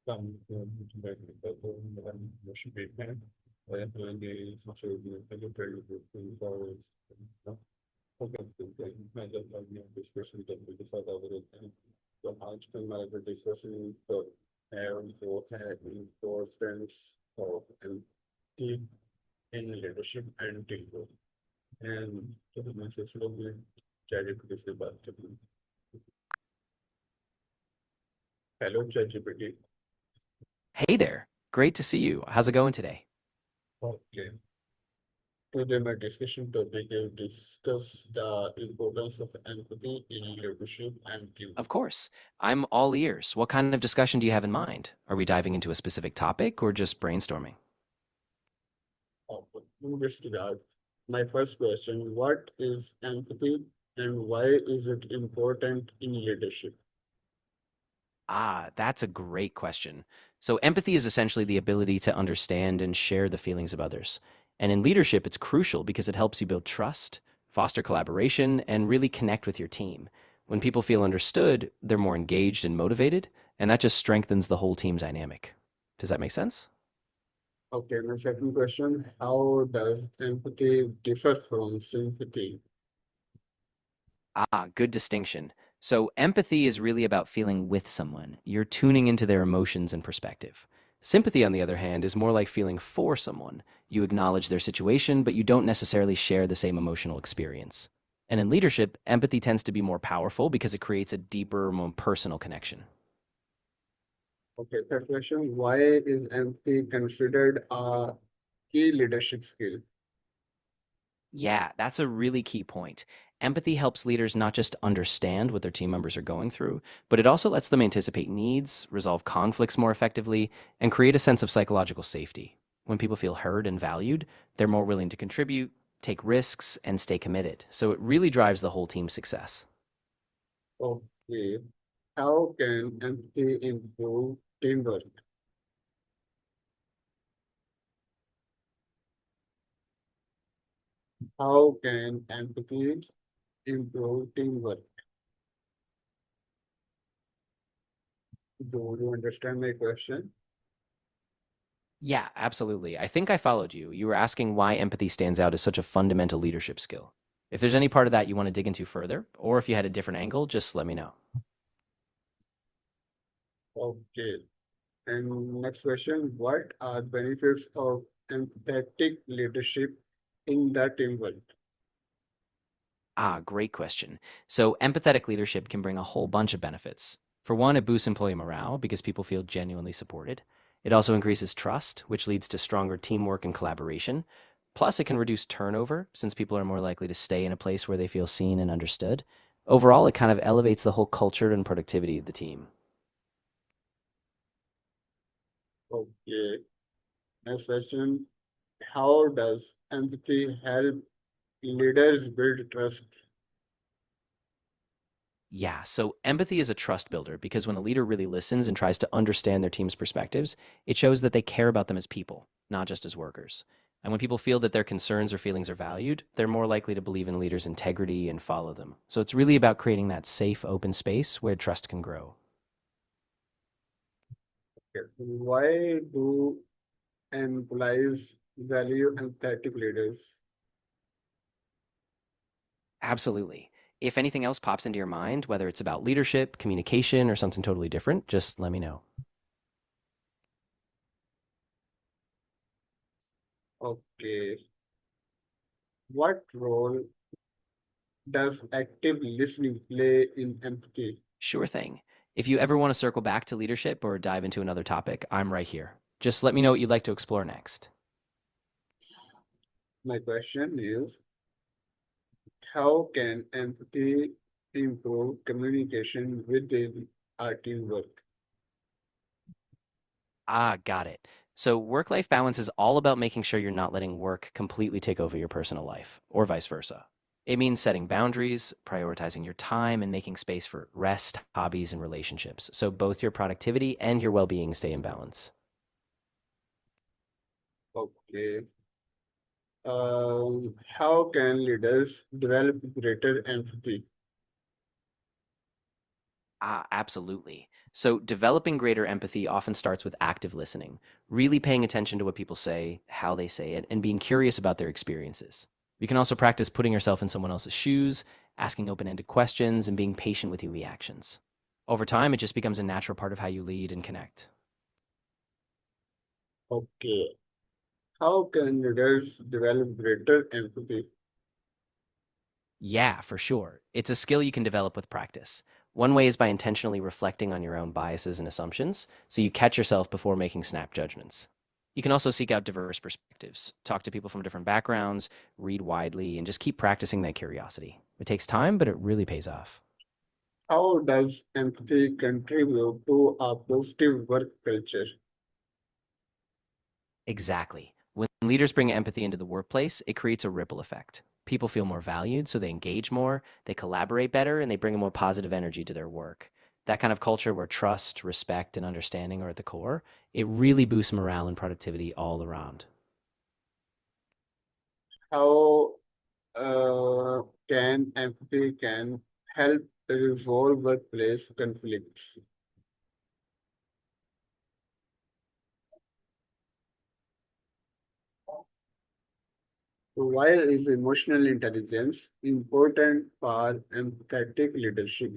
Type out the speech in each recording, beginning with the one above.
Motion treatment, doing the social military powers. Okay, my discussion can be decided over it. The Archman Manager discussion for and for friends of and team in leadership and teamwork. And to the message of the ChatGPT about hello ChatGPT. Hey there. Great to see you. How's it going today? Okay. Today, my discussion topic will discuss the importance of empathy in leadership and Of teamwork. course. I'm all ears. What kind of discussion do you have in mind? Are we diving into a specific topic or just brainstorming? In this regard, my first question, what is empathy and why is it important in leadership? That's a great question. So, empathy is essentially the ability to understand and share the feelings of others. And in leadership, it's crucial because it helps you build trust, foster collaboration, and really connect with your team. When people feel understood, they're more engaged and motivated, and that just strengthens the whole team dynamic. Does that make sense? Okay, my second question, how does empathy differ from sympathy? Good distinction. So, empathy is really about feeling with someone. You're tuning into their emotions and perspective. Sympathy, on the other hand, is more like feeling for someone. You acknowledge their situation, but you don't necessarily share the same emotional experience. And in leadership, empathy tends to be more powerful because it creates a deeper, more personal connection. Okay, third question, why is empathy considered a key leadership skill? Yeah, that's a really key point. Empathy helps leaders not just understand what their team members are going through, but it also lets them anticipate needs, resolve conflicts more effectively, and create a sense of psychological safety. When people feel heard and valued, they're more willing to contribute, take risks, and stay committed. So it really drives the whole team's success. Okay, how can empathy improve teamwork? How can empathy improve teamwork? Do you understand my question? Yeah, absolutely. I think I followed you. You were asking why empathy stands out as such a fundamental leadership skill. If there's any part of that you want to dig into further, or if you had a different angle, just let me know. Okay. And next question, what are benefits of empathetic leadership in the teamwork? Great question. So, empathetic leadership can bring a whole bunch of benefits. For one, it boosts employee morale because people feel genuinely supported. It also increases trust, which leads to stronger teamwork and collaboration. Plus, it can reduce turnover since people are more likely to stay in a place where they feel seen and understood. Overall, it kind of elevates the whole culture and productivity of the team. Okay. Next question, how does empathy help leaders build trust? Yeah, so empathy is a trust builder because when a leader really listens and tries to understand their team's perspectives, it shows that they care about them as people, not just as workers. And when people feel that their concerns or feelings are valued, they're more likely to believe in leaders' integrity and follow them. So it's really about creating that safe, open space where trust can grow. Okay. Why do employees value empathetic leaders? Absolutely. If anything else pops into your mind, whether it's about leadership, communication, or something totally different, just let me know. Okay. What role does active listening play in empathy? Sure thing. If you ever want to circle back to leadership or dive into another topic, I'm right here. Just let me know what you'd like to explore next. My question is, how can empathy improve communication within our teamwork? Got it. So, work life balance is all about making sure you're not letting work completely take over your personal life, or vice versa. It means setting boundaries, prioritizing your time, and making space for rest, hobbies, and relationships. So, both your productivity and your well being stay in balance. Okay. How can leaders develop greater empathy? Absolutely. So, developing greater empathy often starts with active listening, really paying attention to what people say, how they say it, and being curious about their experiences. You can also practice putting yourself in someone else's shoes, asking open ended questions, and being patient with your reactions. Over time, it just becomes a natural part of how you lead and connect. Okay. How can leaders develop greater empathy? Yeah, for sure. It's a skill you can develop with practice. One way is by intentionally reflecting on your own biases and assumptions, so you catch yourself before making snap judgments. You can also seek out diverse perspectives, talk to people from different backgrounds, read widely, and just keep practicing that curiosity. It takes time, but it really pays off. How does empathy contribute to a positive work culture? Exactly. When leaders bring empathy into the workplace, it creates a ripple effect. People feel more valued, so they engage more, they collaborate better, and they bring a more positive energy to their work. That kind of culture where trust, respect, and understanding are at the core, it really boosts morale and productivity all around. How can empathy can help resolve workplace conflicts? Why is emotional intelligence important for empathetic leadership?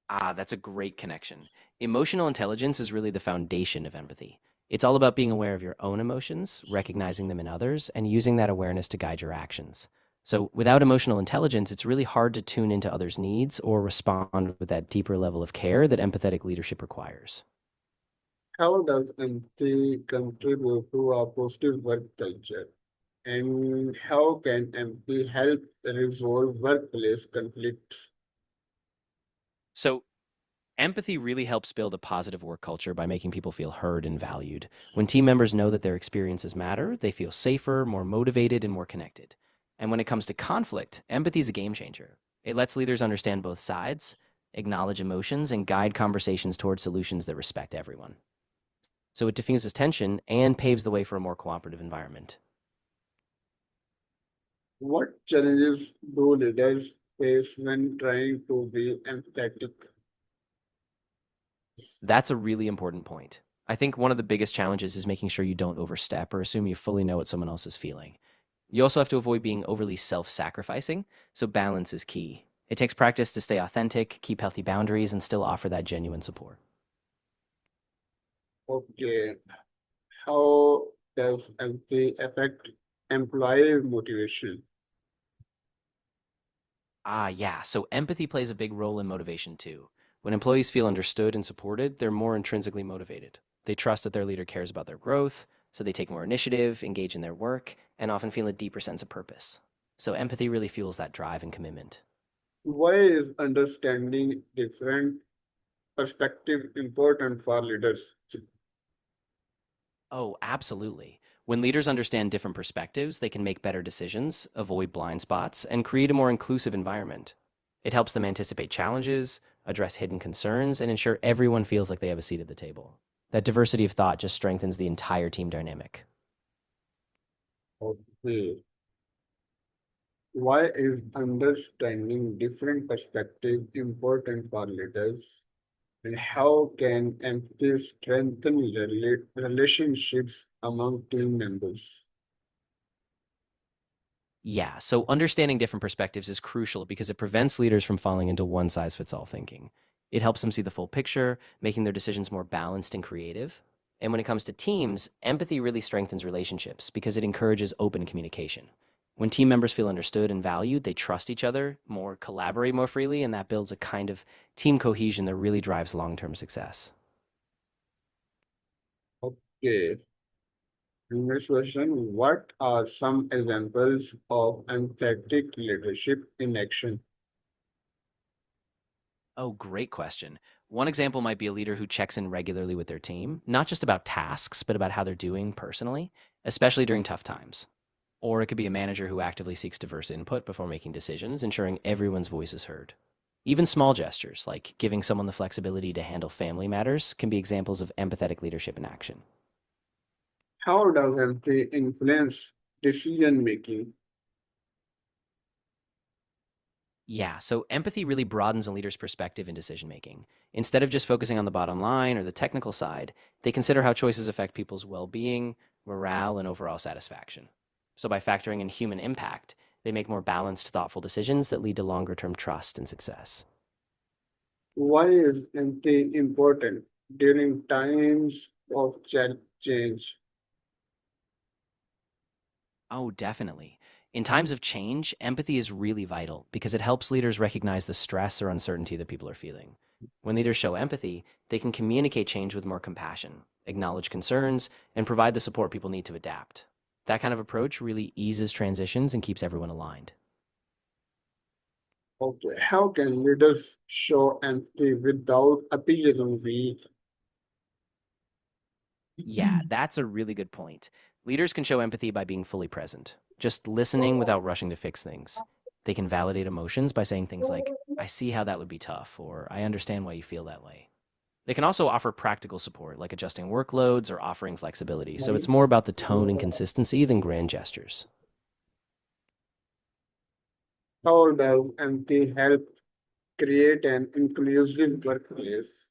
Ah, that's a great connection. Emotional intelligence is really the foundation of empathy. It's all about being aware of your own emotions, recognizing them in others, and using that awareness to guide your actions. So, without emotional intelligence, it's really hard to tune into others' needs or respond with that deeper level of care that empathetic leadership requires. How does empathy contribute to a positive work culture? And how can empathy help resolve workplace conflicts? So, empathy really helps build a positive work culture by making people feel heard and valued. When team members know that their experiences matter, they feel safer, more motivated, and more connected. And when it comes to conflict, empathy is a game changer. It lets leaders understand both sides, acknowledge emotions, and guide conversations towards solutions that respect everyone. So it diffuses tension and paves the way for a more cooperative environment. What challenges do leaders face when trying to be empathetic? That's a really important point. I think one of the biggest challenges is making sure you don't overstep or assume you fully know what someone else is feeling. You also have to avoid being overly self sacrificing, so balance is key. It takes practice to stay authentic, keep healthy boundaries, and still offer that genuine support. Okay, how does empathy affect employee motivation? Ah, yeah, so empathy plays a big role in motivation too. When employees feel understood and supported, they're more intrinsically motivated. They trust that their leader cares about their growth, so they take more initiative, engage in their work, and often feel a deeper sense of purpose. So empathy really fuels that drive and commitment. Why is understanding different perspective important for leaders? Oh, absolutely. When leaders understand different perspectives, they can make better decisions, avoid blind spots, and create a more inclusive environment. It helps them anticipate challenges, address hidden concerns, and ensure everyone feels like they have a seat at the table. That diversity of thought just strengthens the entire team dynamic. Okay. Why is understanding different perspective important for leaders? And how can empathy strengthen relationships among team members? Yeah, so understanding different perspectives is crucial because it prevents leaders from falling into one size fits all thinking. It helps them see the full picture, making their decisions more balanced and creative. And when it comes to teams, empathy really strengthens relationships because it encourages open communication. When team members feel understood and valued, they trust each other more, collaborate more freely, and that builds a kind of team cohesion that really drives long term success. Okay. Next question. What are some examples of empathetic leadership in action? Oh, great question. One example might be a leader who checks in regularly with their team, not just about tasks, but about how they're doing personally, especially during tough times. Or it could be a manager who actively seeks diverse input before making decisions, ensuring everyone's voice is heard. Even small gestures, like giving someone the flexibility to handle family matters, can be examples of empathetic leadership in action. How does empathy influence decision making? Yeah, so empathy really broadens a leader's perspective in decision making. Instead of just focusing on the bottom line or the technical side, they consider how choices affect people's well being, morale, and overall satisfaction. So by factoring in human impact, they make more balanced, thoughtful decisions that lead to longer term trust and success. Why is empathy important during times of change? Oh, definitely. In times of change, empathy is really vital because it helps leaders recognize the stress or uncertainty that people are feeling. When leaders show empathy, they can communicate change with more compassion, acknowledge concerns, and provide the support people need to adapt. That kind of approach really eases transitions and keeps everyone aligned. Okay, how can leaders show empathy without appearing weak? Yeah, that's a really good point. Leaders can show empathy by being fully present, just listening without rushing to fix things. They can validate emotions by saying things like, I see how that would be tough, or I understand why you feel that way. They can also offer practical support, like adjusting workloads or offering flexibility. So it's more about the tone and consistency than grand gestures. How does empathy help create an inclusive workplace?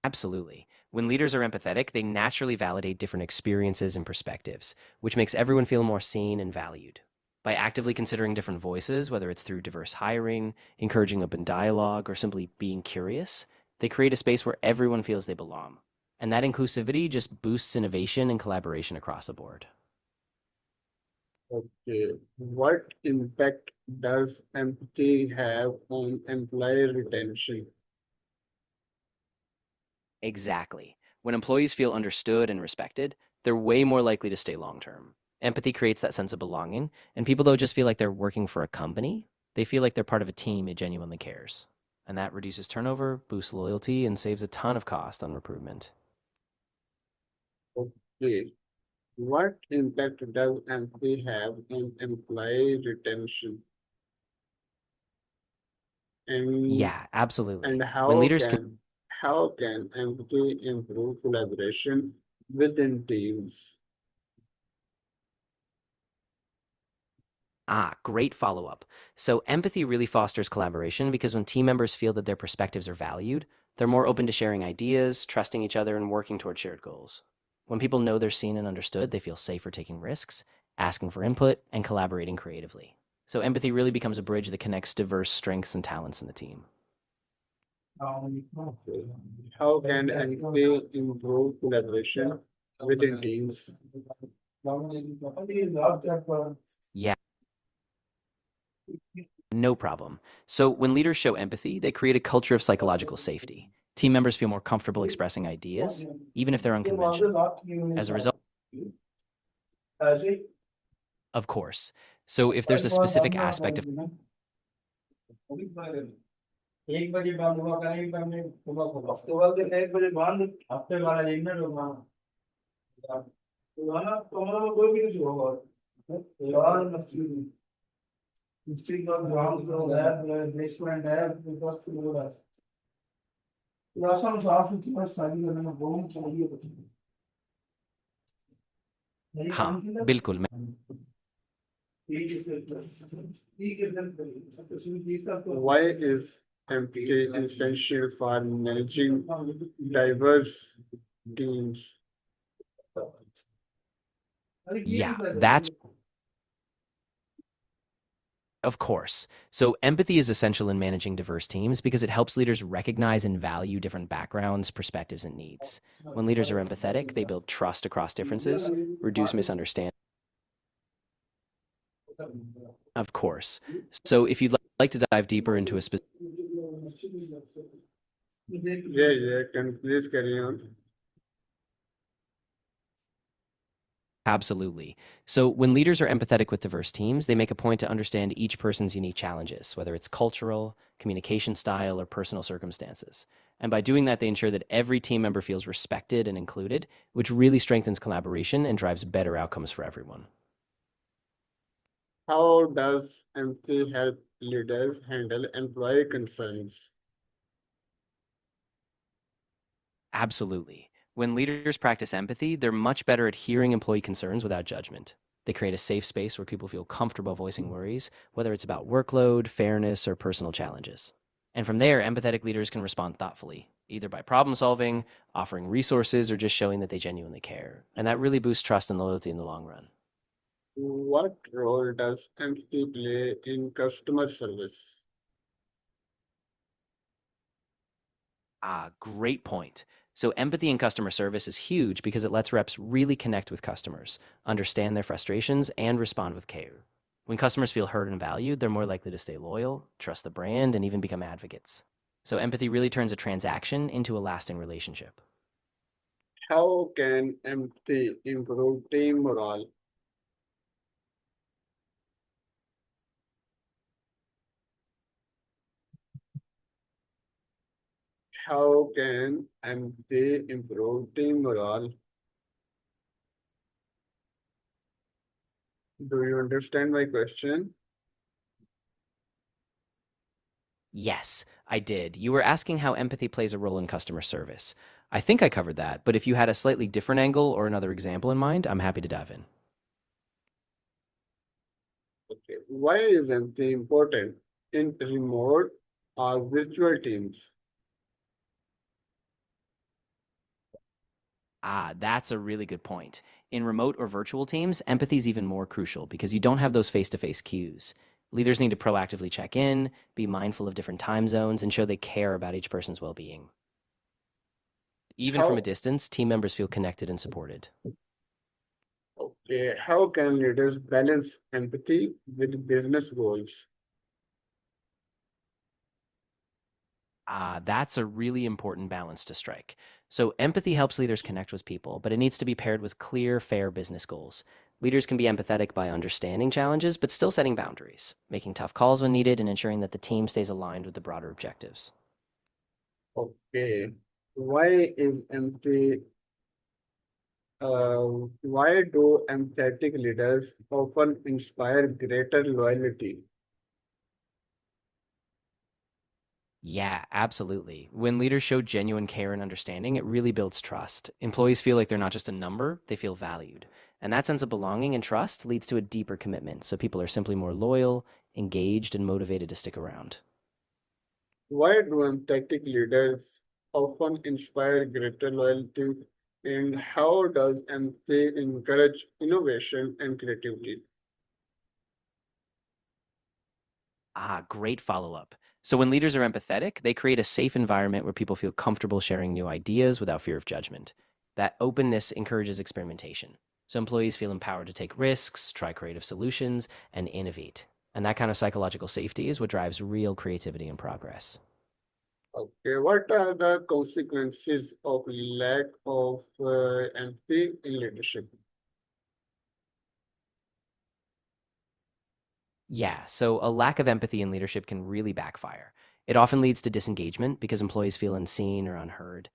Absolutely. When leaders are empathetic, they naturally validate different experiences and perspectives, which makes everyone feel more seen and valued. By actively considering different voices, whether it's through diverse hiring, encouraging open dialogue, or simply being curious, they create a space where everyone feels they belong. And that inclusivity just boosts innovation and collaboration across the board. Okay, what impact does empathy have on employee retention? Exactly. When employees feel understood and respected, they're way more likely to stay long term. Empathy creates that sense of belonging, and people don't just feel like they're working for a company, they feel like they're part of a team that genuinely cares. And that reduces turnover, boosts loyalty, and saves a ton of cost on recruitment. Okay, what impact does empathy have on employee retention? And Yeah, absolutely. and When leaders can how can empathy improve collaboration within teams? Great follow up. So, empathy really fosters collaboration because when team members feel that their perspectives are valued, they're more open to sharing ideas, trusting each other, and working toward shared goals. When people know they're seen and understood, they feel safer taking risks, asking for input, and collaborating creatively. So, empathy really becomes a bridge that connects diverse strengths and talents in the team. Okay. How can empathy improve collaboration within teams? Yeah, no problem. So, when leaders show empathy, they create a culture of psychological safety. Team members feel more comfortable expressing ideas, even if they're unconventional. As a result, of course. So, if there's a specific aspect of एक बजे बंद हुआ करें एक बजे सुबह को हफ्ते वाले दिन एक बजे बंद हफ्ते वाला दिन में लोग तो ना कमरे में कोई भी नहीं होगा यार मिस्त्री का ग्राउंड फ्लोर है बेसमेंट है फर्स्ट फ्लोर है राशन साफ सुथरा शादी करने में बहुत चाहिए नहीं हाँ, काम की बिल्कुल। ठीक है ठीक है तस्वीर तो Why is empathy essential for managing diverse teams? Yeah, that's of course. So, empathy is essential in managing diverse teams because it helps leaders recognize and value different backgrounds, perspectives, and needs. When leaders are empathetic, they build trust across differences, reduce misunderstanding. Of course. So, if you'd like to dive deeper into a specific Yeah, can you please carry on? Absolutely. So, when leaders are empathetic with diverse teams, they make a point to understand each person's unique challenges, whether it's cultural, communication style, or personal circumstances. And by doing that, they ensure that every team member feels respected and included, which really strengthens collaboration and drives better outcomes for everyone. How does empathy help leaders handle employee concerns? Absolutely. When leaders practice empathy, they're much better at hearing employee concerns without judgment. They create a safe space where people feel comfortable voicing worries, whether it's about workload, fairness, or personal challenges. And from there, empathetic leaders can respond thoughtfully, either by problem solving, offering resources, or just showing that they genuinely care. And that really boosts trust and loyalty in the long run. What role does empathy play in customer service? Great point. So, empathy in customer service is huge because it lets reps really connect with customers, understand their frustrations, and respond with care. When customers feel heard and valued, they're more likely to stay loyal, trust the brand, and even become advocates. So, empathy really turns a transaction into a lasting relationship. How can empathy improve team morale? How can empathy improve team morale? Do you understand my question? Yes, I did. You were asking how empathy plays a role in customer service. I think I covered that, but if you had a slightly different angle or another example in mind, I'm happy to dive in. Okay. Why is empathy important in remote or virtual teams? That's a really good point. In remote or virtual teams, empathy is even more crucial because you don't have those face to face cues. Leaders need to proactively check in, be mindful of different time zones, and show they care about each person's well being. Even from a How, distance, team members feel connected and supported. okay, how can leaders balance empathy with business goals? That's a really important balance to strike. So, empathy helps leaders connect with people, but it needs to be paired with clear, fair business goals. Leaders can be empathetic by understanding challenges, but still setting boundaries, making tough calls when needed, and ensuring that the team stays aligned with the broader objectives. Okay, why is empathy, why do empathetic leaders often inspire greater loyalty? Yeah, absolutely. When leaders show genuine care and understanding, it really builds trust. Employees feel like they're not just a number, they feel valued. And that sense of belonging and trust leads to a deeper commitment. So people are simply more loyal, engaged, and motivated to stick around. Why do empathetic leaders often inspire greater loyalty? And how does empathy encourage innovation and creativity? Great follow up. So when leaders are empathetic, they create a safe environment where people feel comfortable sharing new ideas without fear of judgment. That openness encourages experimentation. So employees feel empowered to take risks, try creative solutions, and innovate. And that kind of psychological safety is what drives real creativity and progress. Okay, what are the consequences of lack of empathy in leadership? Yeah, so a lack of empathy in leadership can really backfire. It often leads to disengagement because employees feel unseen or unheard.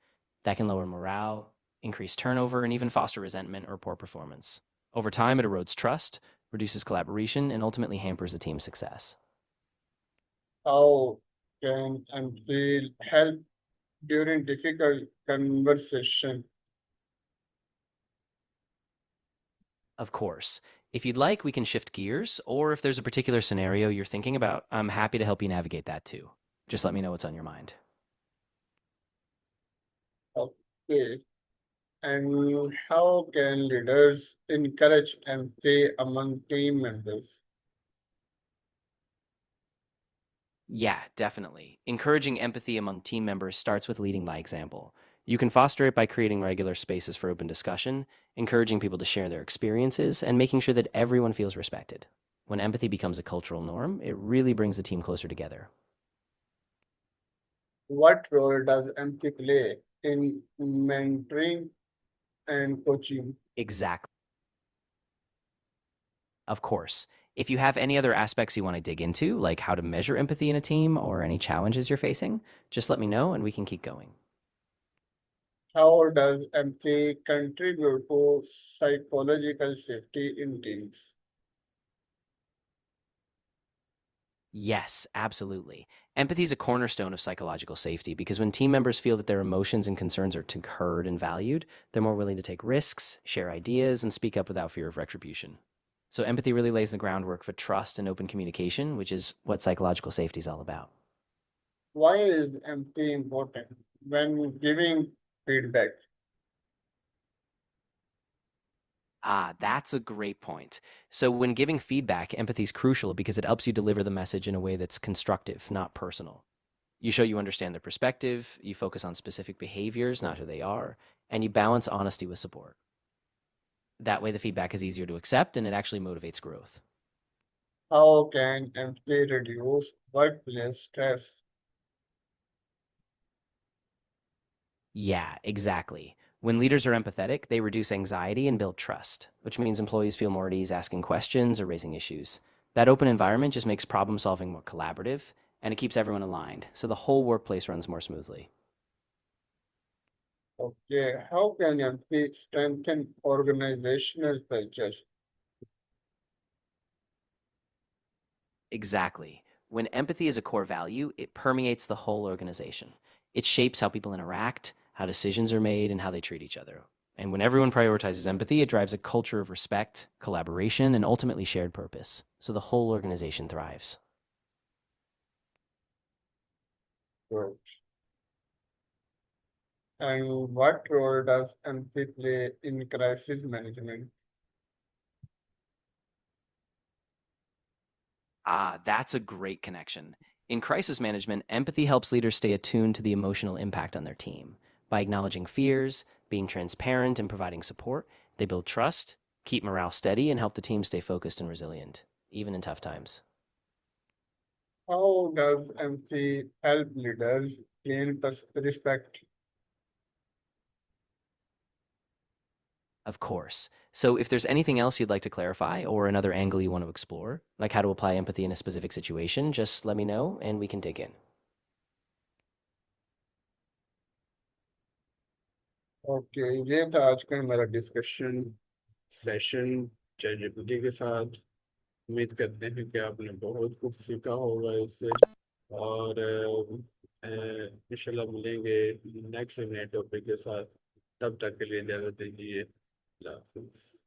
That can lower morale, increase turnover, and even foster resentment or poor performance. Over time, it erodes trust, reduces collaboration, and ultimately hampers the team's success. How can empathy help during difficult conversation? Of course, if you'd like, we can shift gears, or if there's a particular scenario you're thinking about, I'm happy to help you navigate that too. Just let me know what's on your mind. Okay, and how can leaders encourage empathy among team members? Yeah, definitely. Encouraging empathy among team members starts with leading by example. You can foster it by creating regular spaces for open discussion, encouraging people to share their experiences, and making sure that everyone feels respected. When empathy becomes a cultural norm, it really brings the team closer together. What role does empathy play in mentoring and coaching? Exactly. Of course. If you have any other aspects you want to dig into, like how to measure empathy in a team or any challenges you're facing, just let me know and we can keep going. How does empathy contribute to psychological safety in teams? Yes, absolutely. Empathy is a cornerstone of psychological safety because when team members feel that their emotions and concerns are heard and valued, they're more willing to take risks, share ideas, and speak up without fear of retribution. So empathy really lays the groundwork for trust and open communication, which is what psychological safety is all about. Why is empathy important when giving feedback? Ah, that's a great point. So when giving feedback, empathy is crucial because it helps you deliver the message in a way that's constructive, not personal. You show you understand their perspective, you focus on specific behaviors, not who they are, and you balance honesty with support. That way, the feedback is easier to accept and it actually motivates growth. How can empathy reduce workplace stress? Yeah, exactly. When leaders are empathetic, they reduce anxiety and build trust, which means employees feel more at ease asking questions or raising issues. That open environment just makes problem solving more collaborative and it keeps everyone aligned, so the whole workplace runs more smoothly. Okay, how can empathy strengthen organizational culture? Exactly. When empathy is a core value, it permeates the whole organization. It shapes how people interact, how decisions are made, and how they treat each other. And when everyone prioritizes empathy, it drives a culture of respect, collaboration, and ultimately shared purpose. So the whole organization thrives. Good. And what role does empathy play in crisis management? Ah, that's a great connection. In crisis management, empathy helps leaders stay attuned to the emotional impact on their team. By acknowledging fears, being transparent, and providing support, they build trust, keep morale steady, and help the team stay focused and resilient, even in tough times. How does empathy help leaders gain respect? Of course. So, if there's anything else you'd like to clarify or another angle you want to explore, like how to apply empathy in a specific situation, just let me know and we can dig in. Okay ये था आज का हमारा discussion session chat के साथ उम्मीद करते हैं कि आपने बहुत कुछ सीखा होगा इससे और इंशाल्लाह मिलेंगे नेक्स्ट नए टॉपिक के साथ तब तक के लिए इजाज़त दीजिए अल्लाह हाफिज़